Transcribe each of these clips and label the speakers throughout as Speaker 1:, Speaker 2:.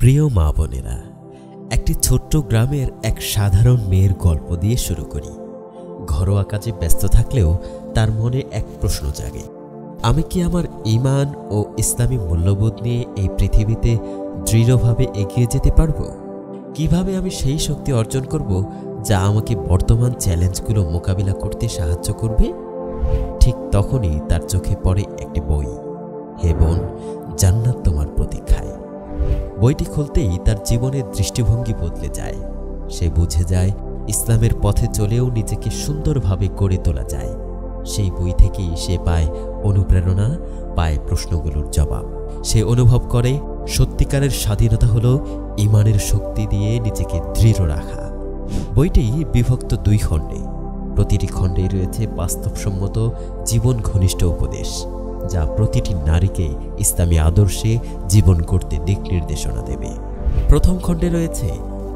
Speaker 1: প্রিয় মা বোনেরা, একটি ছোট্ট গ্রামের এক সাধারণ মেয়ের গল্প দিয়ে শুরু করি। ঘরোয়া কাজে ব্যস্ত থাকলেও তার মনে এক প্রশ্ন জাগে, আমি কি আমার ঈমান ও ইসলামী মূল্যবোধ নিয়ে এই পৃথিবীতে দৃঢ়ভাবে এগিয়ে যেতে পারব? কিভাবে আমি সেই শক্তি অর্জন করব যা আমাকে বর্তমান চ্যালেঞ্জগুলো মোকাবিলা করতে সাহায্য করবে? ঠিক তখনই তার চোখে পড়ে একটি বই, হে বোন, জান্নাত তোমার প্রতীক্ষায়। বইটি খুলতেই তার জীবনের দৃষ্টিভঙ্গি বদলে যায়। সে বুঝে যায় ইসলামের পথে চলেও নিজেকে সুন্দরভাবে গড়ে তোলা যায়। সেই বই থেকেই সে পায় অনুপ্রেরণা, পায় প্রশ্নগুলোর জবাব। সে অনুভব করে সত্যিকারের স্বাধীনতা হলো ঈমানের শক্তি দিয়ে নিজেকে দৃঢ় রাখা। বইটি বিভক্ত 2 খণ্ডে। প্রতিটি খণ্ডেই রয়েছে বাস্তবসম্মত জীবন ঘনিষ্ঠ উপদেশ, যা প্রতিটি নারীকে ইসলামী আদর্শে জীবন করতে দিক নির্দেশনা দেবে। প্রথম খণ্ডে রয়েছে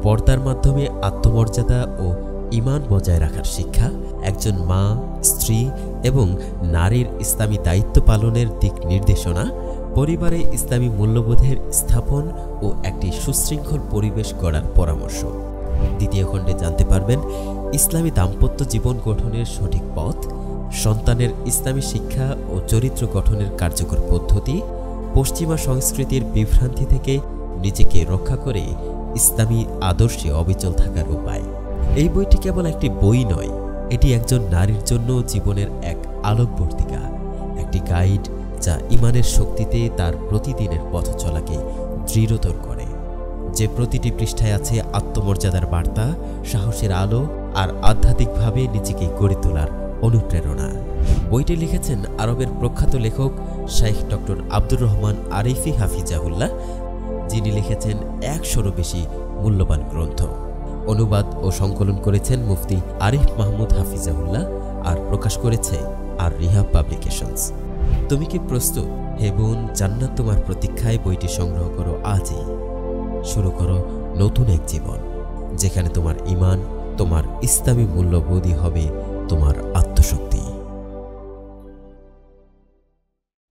Speaker 1: পর্দার মাধ্যমে আত্মমর্যাদা ও ঈমান বজায় রাখার শিক্ষা, একজন মা, স্ত্রী এবং নারীর ইসলামী দায়িত্ব পালনের দিক নির্দেশনা, পরিবারে ইসলামী মূল্যবোধের স্থাপন ও একটি সুশৃঙ্খল পরিবেশ গড়ার পরামর্শ। দ্বিতীয় খণ্ডে জানতে পারবেন ইসলামী দাম্পত্য জীবন গঠনের সঠিক পথ, সন্তানের ইসলামী শিক্ষা ও চরিত্র গঠনের কার্যকর পদ্ধতি, পশ্চিমা সংস্কৃতির বিভ্রান্তি থেকে নিজেকে রক্ষা করে ইসলামী আদর্শে অবিচল থাকার উপায়। এই বইটি কেবল একটি বই নয়, এটি একজন নারীর জন্য জীবনের এক আলোকবর্তিকা, একটি গাইড যা ঈমানের শক্তিতে তার প্রতিদিনের পথ চলাকে দৃঢ়তর করে। যে প্রতিটি পৃষ্ঠায় আছে আত্মমর্যাদার বার্তা, সাহসের আলো আর আধ্যাত্মিকভাবে নিজেকে গড়ে তোলার অনুপ্রেরণা। বইটি লিখেছেন আরবের প্রখ্যাত লেখক শাইখ ডক্টর আব্দুর রহমান আরিফি হাফিজাহুল্লাহ, যিনি লিখেছেন 100-এরও বেশি মূল্যবান গ্রন্থ। অনুবাদ ও সংকলন করেছেন মুফতি আরিফ মাহমুদ হাফিজাহুল্লাহ, আর প্রকাশ করেছে আর রিহাব পাবলিকেশনস। তুমি কি প্রস্তুত? হে বোন, জান্নাত তোমার প্রতীক্ষায় বইটি সংগ্রহ করো আজই। শুরু করো নতুন এক জীবন, যেখানে তোমার ঈমান, তোমার ইসলামী মূল্যবোধই হবে